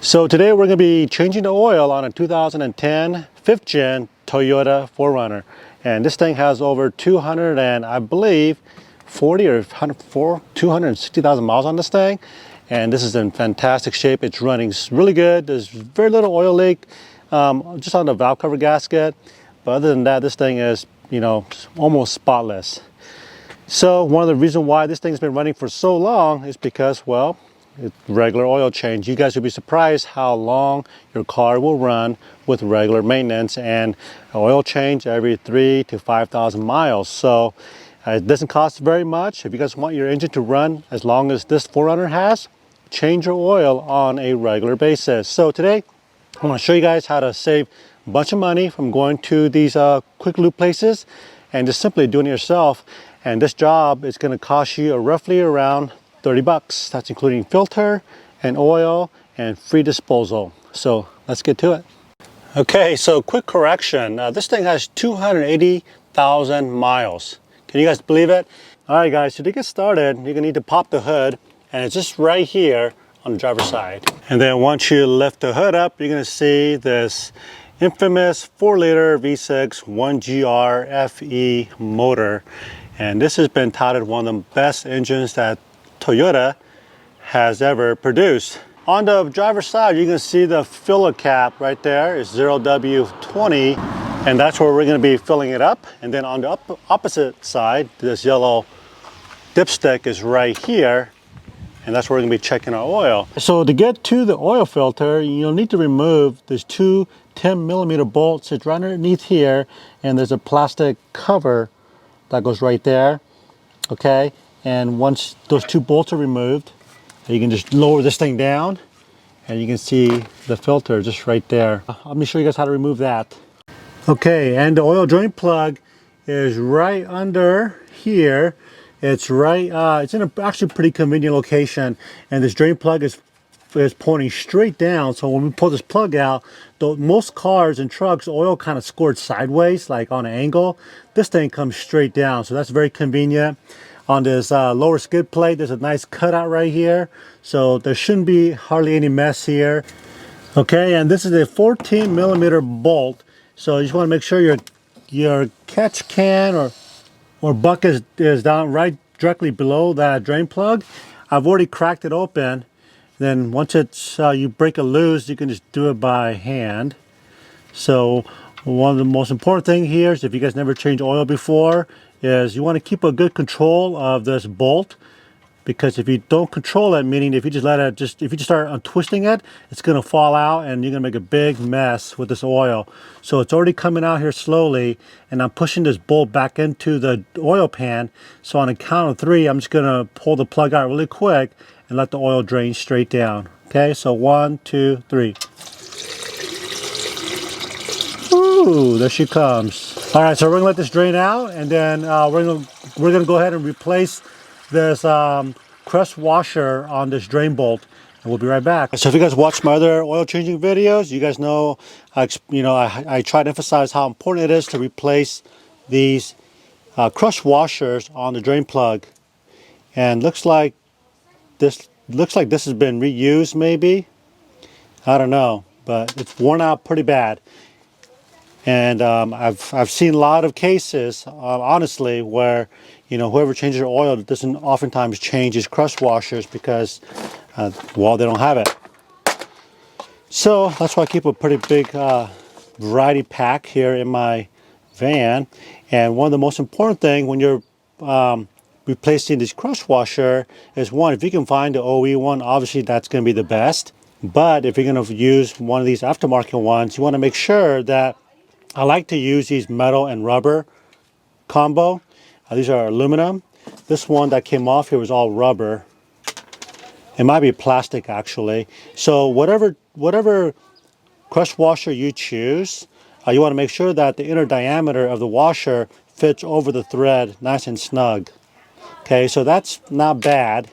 So today we're going to be changing the oil on a 2010 5th gen Toyota 4Runner, and this thing has over 200 and I believe 40 or 260,000 miles on this thing, and this is in fantastic shape. It's running really good. There's very little oil leak, just on the valve cover gasket, but other than that, this thing is, you know, almost spotless. So one of the reasons why this thing's been running for so long is because, well, it's regular oil change. You guys would be surprised how long your car will run with regular maintenance and oil change every 3,000 to 5,000 miles. So it doesn't cost very much. If you guys want your engine to run as long as this 4Runner has, change your oil on a regular basis. So today I want to show you guys how to save a bunch of money from going to these quick lube places and just simply doing it yourself. And this job is going to cost you roughly around 30 bucks. That's including filter and oil and free disposal. So let's get to it. Okay, so quick correction. This thing has 280,000 miles. Can you guys believe it? All right guys, so to get started, you're gonna need to pop the hood, and it's just right here on the driver's side. And then once you lift the hood up, you're gonna see this infamous 4-liter V6 1GR FE motor. And this has been touted one of the best engines that Toyota has ever produced. On the driver's side, you can see the filler cap right there is 0W20, and that's where we're going to be filling it up. And then on the opposite side, this yellow dipstick is right here, and that's where we're going to be checking our oil. So to get to the oil filter, you'll need to remove these two 10mm bolts. It's right underneath here, and there's a plastic cover that goes right there. Okay, and once those two bolts are removed, you can just lower this thing down and you can see the filter just right there. Let me show you guys how to remove that. Okay, and the oil drain plug is right under here. It's right, it's in a actually pretty convenient location, and this drain plug is pointing straight down. So when we pull this plug out, most cars and trucks, oil kind of squirts sideways, like on an angle. This thing comes straight down, so that's very convenient. On this lower skid plate, there's a nice cutout right here, so there shouldn't be hardly any mess here. Okay, and this is a 14mm bolt, so you just want to make sure your catch can or bucket is down right directly below that drain plug. I've already cracked it open. Then once it's you break it loose, you can just do it by hand. So one of the most important thing here is, if you guys never changed oil before, is you want to keep a good control of this bolt, because if you don't control it, meaning if you just let it if you just start untwisting it, it's going to fall out and you're going to make a big mess with this oil. So it's already coming out here slowly, and I'm pushing this bolt back into the oil pan. So on a count of 3, I'm just going to pull the plug out really quick and let the oil drain straight down. Okay, so 1, 2, 3. Ooh, there she comes. All right, so we're gonna let this drain out, and then we're gonna go ahead and replace this crest washer on this drain bolt, and we'll be right back. So if you guys watch my other oil changing videos, you guys know, I try to emphasize how important it is to replace these crest washers on the drain plug. And looks like this has been reused, maybe. I don't know, but it's worn out pretty bad. And I've seen a lot of cases, honestly, where, you know, whoever changes their oil doesn't oftentimes change these crest washers because, well, they don't have it. So that's why I keep a pretty big variety pack here in my van. And one of the most important thing when you're replacing this crest washer is, one, if you can find the OE one, obviously that's going to be the best. But if you're going to use one of these aftermarket ones, you want to make sure that, I like to use these metal and rubber combo. These are aluminum. This one that came off here was all rubber. It might be plastic actually. So whatever crest washer you choose, you want to make sure that the inner diameter of the washer fits over the thread nice and snug. Okay, so that's not bad.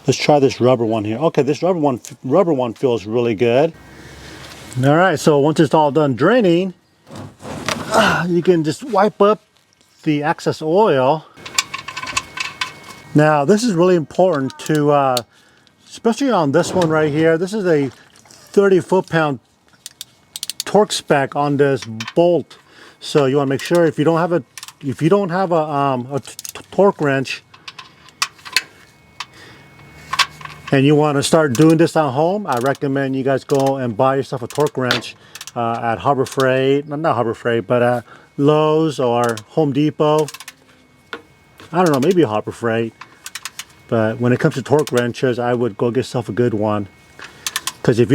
Let's try this rubber one here. Okay, this rubber one feels really good. All right, so once it's all done draining, you can just wipe up the excess oil. Now, this is really important to especially on this one right here. This is a 30 foot-pound torque spec on this bolt. So you want to make sure if you don't have a torque wrench and you want to start doing this at home, I recommend you guys go and buy yourself a torque wrench at Harbor Freight, not Harbor Freight, but at Lowe's or Home Depot. I don't know, maybe Harbor Freight. But when it comes to torque wrenches, I would go get yourself a good one. Because if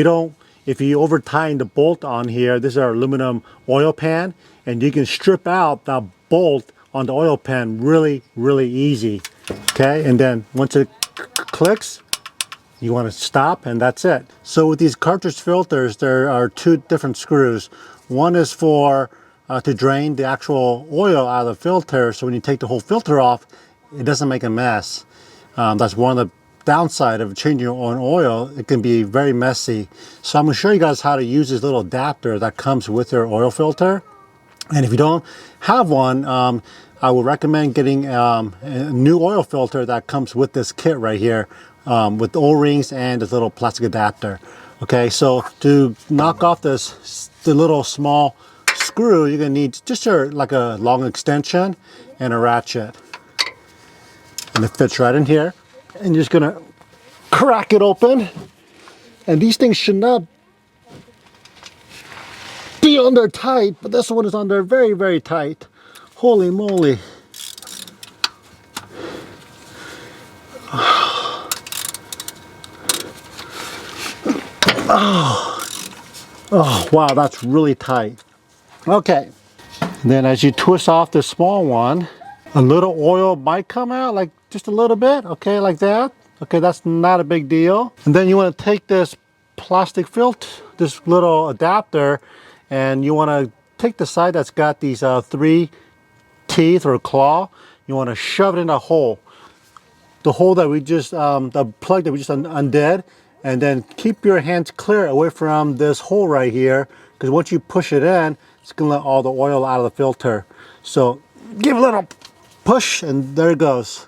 you over tighten the bolt on here, this is our aluminum oil pan, and you can strip out that bolt on the oil pan really, really easy. Okay, and then once it clicks, you want to stop, and that's it. So with these cartridge filters, there are two different screws. One is for to drain the actual oil out of the filter, so when you take the whole filter off, it doesn't make a mess. That's one of the downside of changing your own oil. It can be very messy. So I'm going to show you guys how to use this little adapter that comes with your oil filter. And if you don't have one, I would recommend getting a new oil filter that comes with this kit right here, with O-rings and this little plastic adapter. Okay, so to knock off the little small screw, you're gonna need just like a long extension and a ratchet. And it fits right in here. And you're just gonna crack it open. And these things should not be on there tight, but this one is on there very, very tight. Holy moly. Oh, wow, that's really tight. Okay, then as you twist off the small one, a little oil might come out, like just a little bit, okay, like that. Okay, that's not a big deal. And then you want to take this plastic filter, this little adapter, and you want to take the side that's got these 3 teeth or claw. You want to shove it in a hole. The hole that we just, the plug that we just undid, and then keep your hands clear away from this hole right here, because once you push it in, it's going to let all the oil out of the filter. So give a little push and there it goes.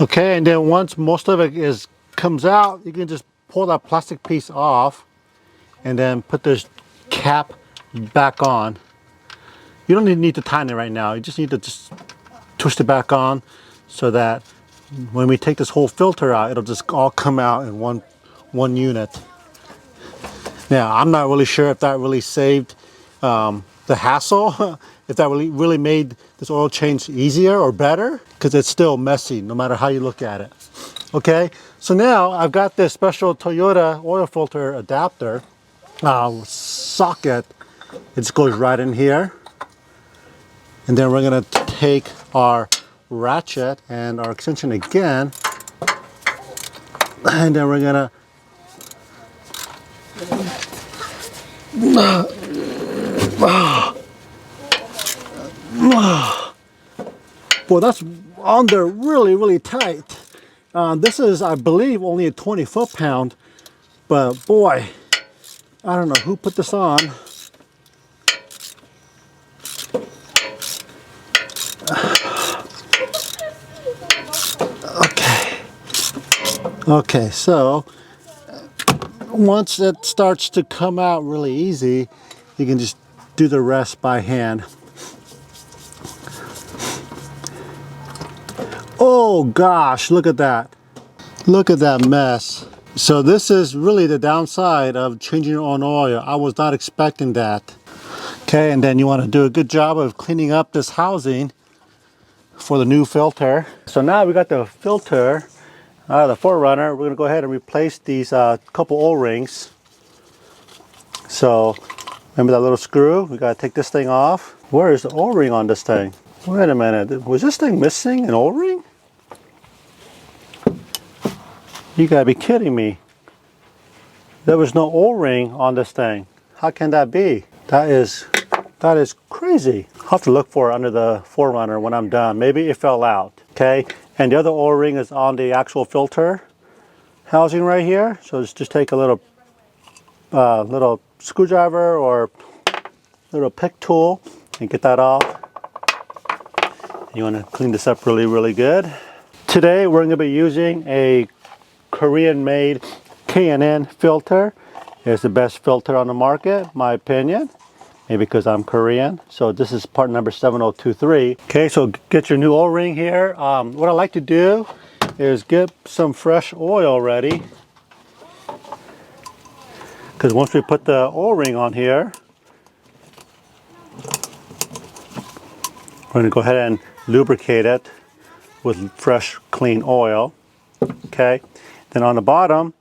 Okay, and then once most of it comes out, you can just pull that plastic piece off and then put this cap back on. You don't need to tighten it right now. You just need to just twist it back on so that when we take this whole filter out, it'll just all come out in one unit. Now, I'm not really sure if that really saved the hassle, if that really made this oil change easier or better, because it's still messy no matter how you look at it. Okay, so now I've got this special Toyota oil filter adapter socket. It just goes right in here. And then we're gonna take our ratchet and our extension again, and then we're gonna well, that's on there really, really tight. This is, I believe, only a 20 foot-pound, but boy, I don't know who put this on. Okay, so once it starts to come out really easy, you can just do the rest by hand. Oh gosh, look at that. Look at that mess. So this is really the downside of changing your own oil. I was not expecting that. Okay, and then you want to do a good job of cleaning up this housing for the new filter. So now we got the filter out of the 4Runner. We're going to go ahead and replace these couple O-rings. So remember that little screw? We got to take this thing off. Where is the O-ring on this thing? Wait a minute, was this thing missing an O-ring? You gotta be kidding me. There was no O-ring on this thing. How can that be? That is crazy. I'll have to look for it under the 4Runner when I'm done. Maybe it fell out, okay? And the other O-ring is on the actual filter housing right here. So just take a little screwdriver or little pick tool and get that off. You want to clean this up really, really good. Today we're going to be using a Korean-made K&N filter. It's the best filter on the market, my opinion. Maybe because I'm Korean. So this is part number 7023. Okay, so get your new O-ring here. What I like to do is get some fresh oil ready. Because once we put the O-ring on here, we're going to go ahead and lubricate it with fresh, clean oil. Okay, then on the bottom,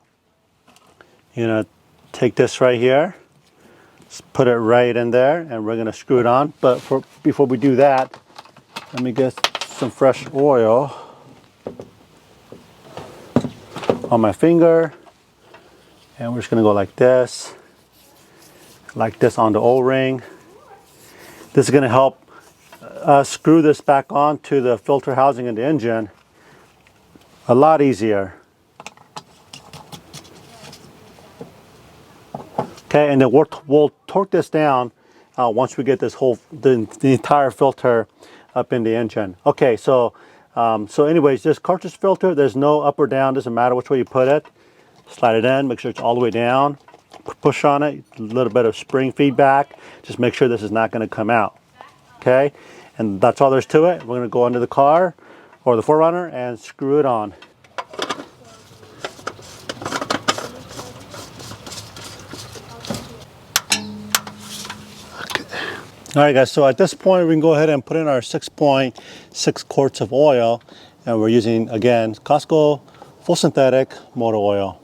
you're going to take this right here, just put it right in there, and we're going to screw it on. But before we do that, let me get some fresh oil on my finger, and we're just going to go like this on the O-ring. This is going to help us screw this back on to the filter housing in the engine a lot easier. Okay, and then we'll torque this down once we get this the entire filter up in the engine. Okay, so anyways, this cartridge filter, there's no up or down, doesn't matter which way you put it. Slide it in, make sure it's all the way down. Push on it, a little bit of spring feedback. Just make sure this is not going to come out. Okay, and that's all there's to it. We're going to go under the car or the 4Runner and screw it on. All right, guys, so at this point, we can go ahead and put in our 6.6 quarts of oil, and we're using, again, Costco full synthetic motor oil.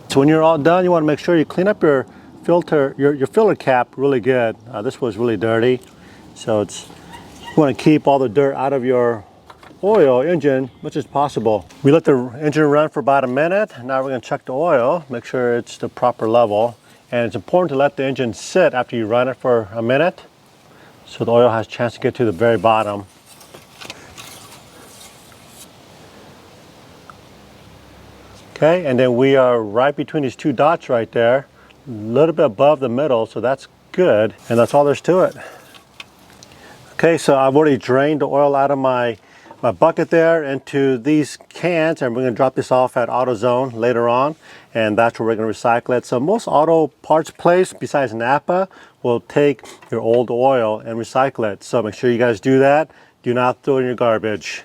So when you're all done, you want to make sure you clean up your filter, your filler cap really good. This was really dirty, so you want to keep all the dirt out of your oil engine much as possible. We let the engine run for about a minute. Now we're going to check the oil, make sure it's the proper level. And it's important to let the engine sit after you run it for a minute so the oil has a chance to get to the very bottom. Okay, and then we are right between these two dots right there, a little bit above the middle, so that's good, and that's all there's to it. Okay, so I've already drained the oil out of my bucket there into these cans, and we're going to drop this off at AutoZone later on, and that's where we're going to recycle it. So most auto parts place besides Napa will take your old oil and recycle it. So make sure you guys do that. Do not throw it in your garbage.